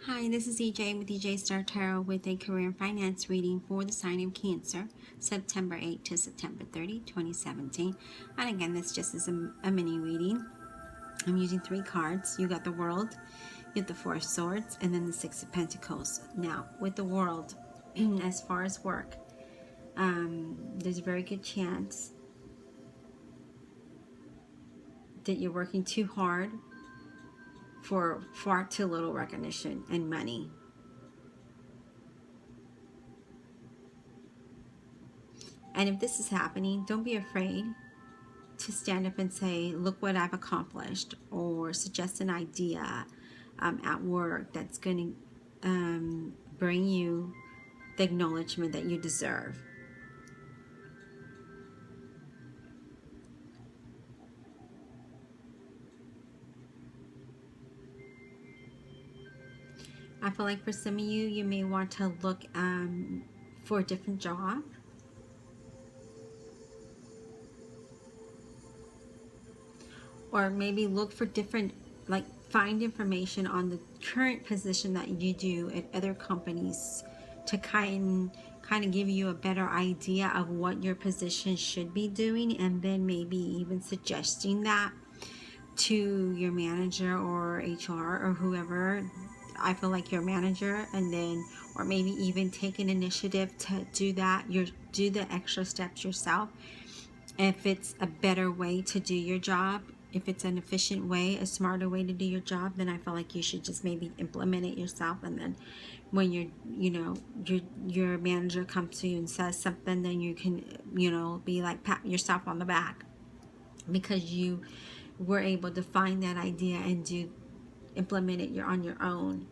Hi, this is EJ with EJ Star Tarot with a career and finance reading for the sign of Cancer, September 8 to September 30, 2017. And again, this just is a mini reading. I'm using 3 cards. You got the World, you have the Four of Swords, and then the Six of Pentacles. Now, with the World, as far as work, there's a very good chance that you're working too hard for far too little recognition and money. And if this is happening, don't be afraid to stand up and say, look what I've accomplished, or suggest an idea at work that's going to bring you the acknowledgement that you deserve. I feel like for some of you, you may want to look for a different job. Or maybe look for different, like find information on the current position that you do at other companies to kind of give you a better idea of what your position should be doing, and then maybe even suggesting that to your manager or HR or whoever. I feel like your manager, and then or maybe even take an initiative to do that. Do the extra steps yourself. If it's a better way to do your job, if it's an efficient way, a smarter way to do your job, then I feel like you should just maybe implement it yourself. And then when your manager comes to you and says something, then you can, be like, pat yourself on the back because you were able to find that idea and implement it on your own.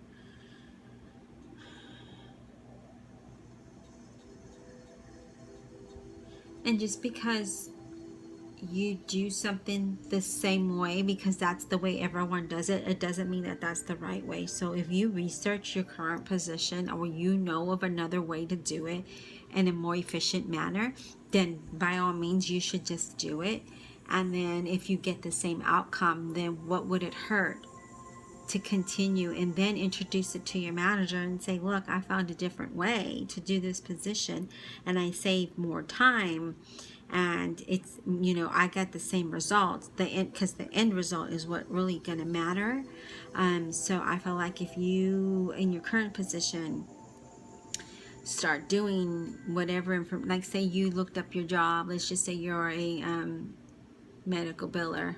And just because you do something the same way because that's the way everyone does it, it doesn't mean that that's the right way. So if you research your current position, or you know of another way to do it in a more efficient manner, then by all means you should just do it. And then if you get the same outcome, then what would it hurt to continue and then introduce it to your manager and say, look, I found a different way to do this position and I saved more time, and it's, I got the same results, because the end result is what really gonna matter. So I feel like if you in your current position start doing whatever, like say you looked up your job, let's just say you're a medical biller,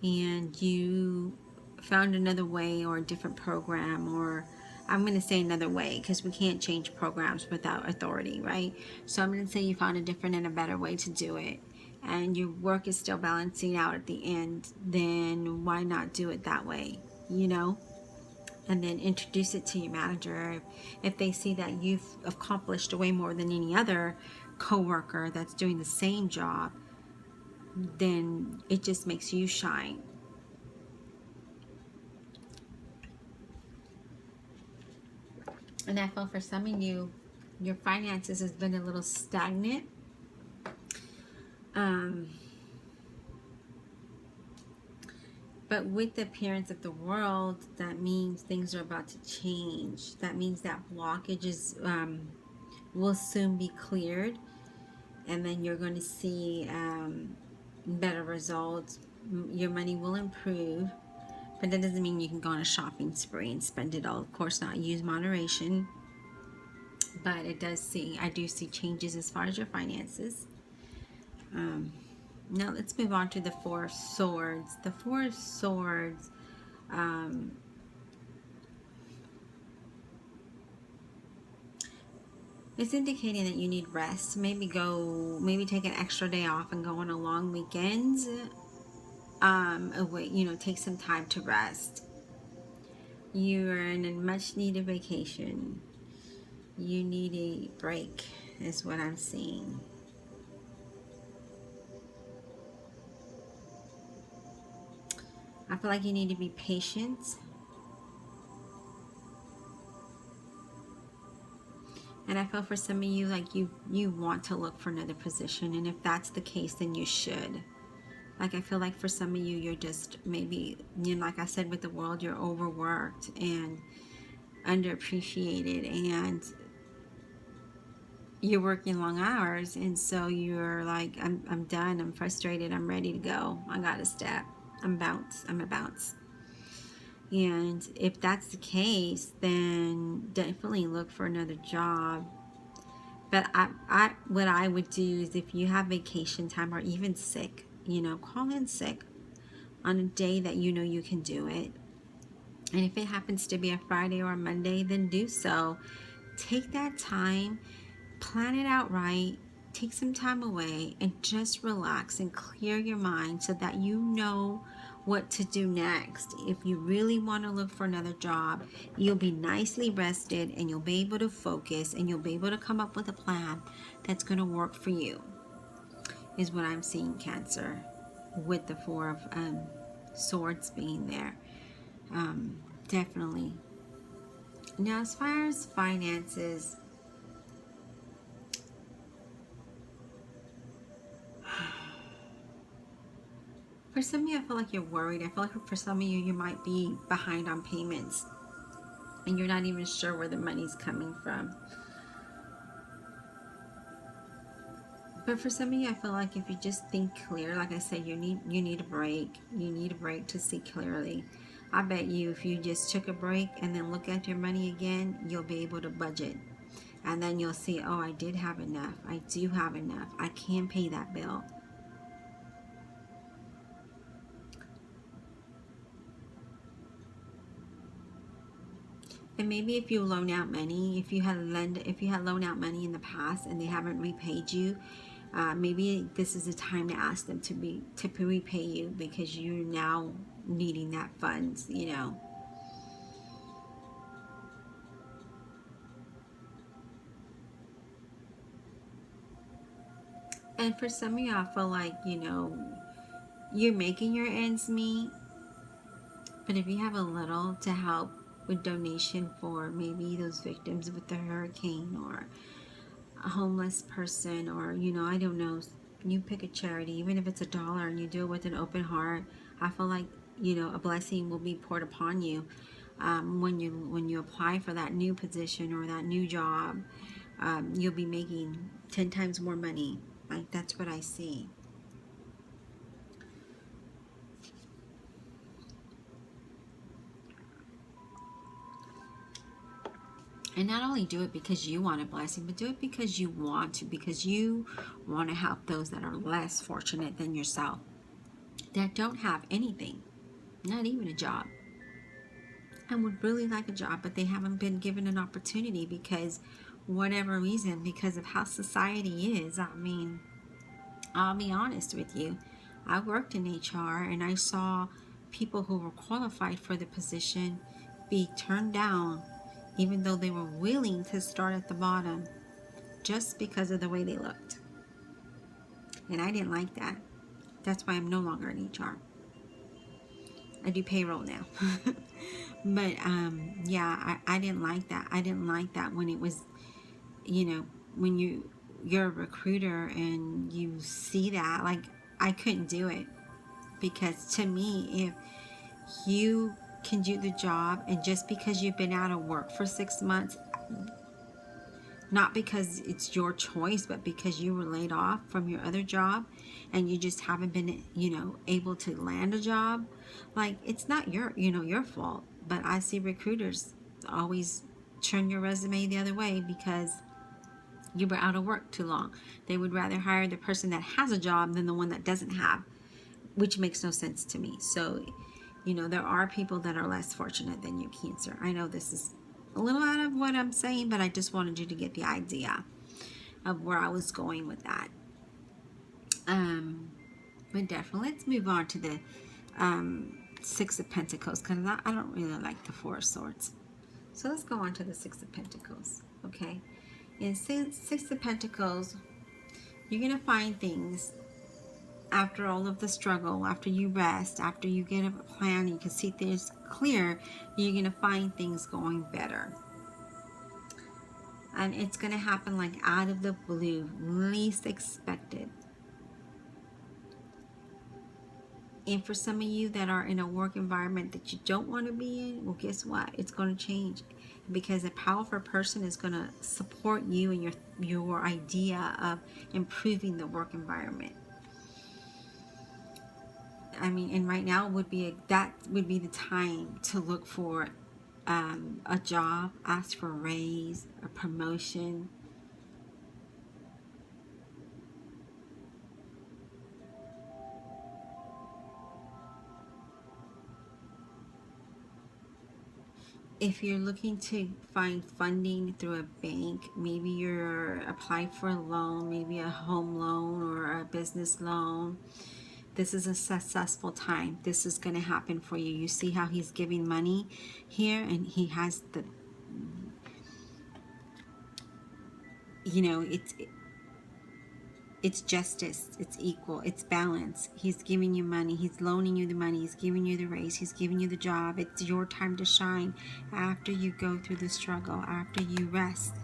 and you found another way or a different program, or I'm going to say another way because we can't change programs without authority, right? So I'm going to say you found a different and a better way to do it, and your work is still balancing out at the end, then why not do it that way, and then introduce it to your manager. If they see that you've accomplished way more than any other coworker that's doing the same job, then it just makes you shine. And I feel for some of you, your finances has been a little stagnant. But with the appearance of the World, that means things are about to change. That means that blockages will soon be cleared. And then you're going to see better results. Your money will improve. But that doesn't mean you can go on a shopping spree and spend it all. Of course not. Use moderation. But I do see changes as far as your finances. Now let's move on to the Four of Swords. The Four of Swords, it's indicating that you need rest. Maybe take an extra day off and go on a long weekend. Away, take some time to rest. You're in a much needed vacation. You need a break, is what I'm seeing. I feel like you need to be patient. And I feel for some of you like you want to look for another position, and if that's the case, then you should. Like I feel like for some of you, you're just maybe, like I said with the World, you're overworked, and underappreciated, and you're working long hours, and so you're like, I'm done, I'm frustrated, I'm ready to go, I gotta step, I'm a bounce. And if that's the case, then definitely look for another job. But what I would do is, if you have vacation time or even sick, call in sick on a day that you know you can do it. And if it happens to be a Friday or a Monday, then do so. Take that time, plan it out right, take some time away, and just relax and clear your mind so that you know what to do next. If you really want to look for another job, you'll be nicely rested, and you'll be able to focus, and you'll be able to come up with a plan that's going to work for you, is what I'm seeing, Cancer, with the Four of Swords being there. Definitely. Now, as far as finances, for some of you, I feel like you're worried. I feel like for some of you, you might be behind on payments, and you're not even sure where the money's coming from. But for some of you, I feel like if you just think clear, like I said, you need a break. You need a break to see clearly. I bet you, if you just took a break and then look at your money again, you'll be able to budget. And then you'll see, oh, I did have enough. I do have enough. I can pay that bill. And maybe if you loan out money, if you had loaned out money in the past and they haven't repaid you, maybe this is the time to ask them to repay you, because you're now needing that funds. And for some of you, I feel like you're making your ends meet, but if you have a little to help with donation for maybe those victims with the hurricane, or a homeless person, or I don't know, you pick a charity, even if it's $1, and you do it with an open heart, I feel like a blessing will be poured upon you when you apply for that new position or that new job. You'll be making 10 times more money. Like, that's what I see. And not only do it because you want a blessing, but do it because you want to, because you want to help those that are less fortunate than yourself, that don't have anything, not even a job, and would really like a job, but they haven't been given an opportunity because whatever reason, because of how society is. I mean, I'll be honest with you. I worked in HR, and I saw people who were qualified for the position be turned down, even though they were willing to start at the bottom, just because of the way they looked. And I didn't like that. That's why I'm no longer in HR. I do payroll now. But yeah, I didn't like that. I didn't like that when it was, when you're a recruiter and you see that. Like, I couldn't do it, because to me, if you can do the job, and just because you've been out of work for 6 months, not because it's your choice, but because you were laid off from your other job and you just haven't been, able to land a job, like, it's not your fault. But I see recruiters always turn your resume the other way because you were out of work too long. They would rather hire the person that has a job than the one that doesn't have, which makes no sense to me. So, there are people that are less fortunate than you, Cancer. I know this is a little out of what I'm saying, but I just wanted you to get the idea of where I was going with that. But definitely, let's move on to the Six of Pentacles, because I don't really like the Four of Swords. So let's go on to the Six of Pentacles, okay? In Six of Pentacles, you're going to find things after all of the struggle, after you rest, after you get a plan, you can see things clear, you're going to find things going better. And it's going to happen like out of the blue, least expected. And for some of you that are in a work environment that you don't want to be in, well, guess what? It's going to change, because a powerful person is going to support you and your idea of improving the work environment. I mean, and right now that would be the time to look for a job, ask for a raise, a promotion. If you're looking to find funding through a bank, maybe you're applying for a loan, maybe a home loan or a business loan. This is a successful time. This is going to happen for you. You see how he's giving money here, and he has the, it's justice, it's equal, it's balance. He's giving you money, he's loaning you the money, he's giving you the raise, he's giving you the job. It's your time to shine after you go through the struggle, after you rest.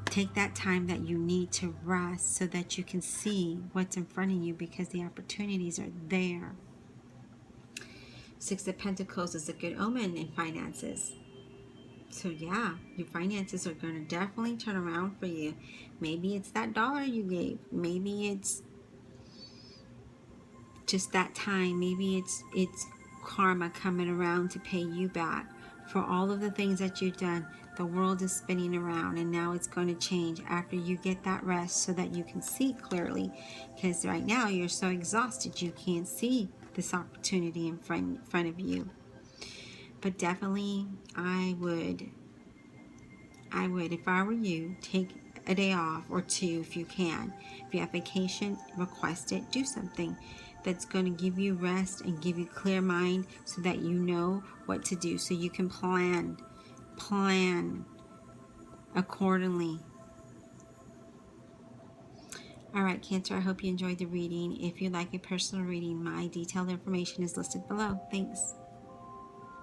Take that time that you need to rest so that you can see what's in front of you, because the opportunities are there. Six of Pentacles is a good omen in finances. So yeah, your finances are going to definitely turn around for you. Maybe it's that dollar you gave. Maybe it's just that time. Maybe it's karma coming around to pay you back for all of the things that you've done. The world is spinning around, and now it's going to change after you get that rest so that you can see clearly, because right now you're so exhausted you can't see this opportunity in front of you. But definitely I would, if I were you, take a day off or two if you can. If you have vacation, request it. Do something that's going to give you rest and give you clear mind so that you know what to do, so you can plan accordingly. All right, Cancer, I hope you enjoyed the reading. If you'd like a personal reading, my detailed information is listed below. Thanks.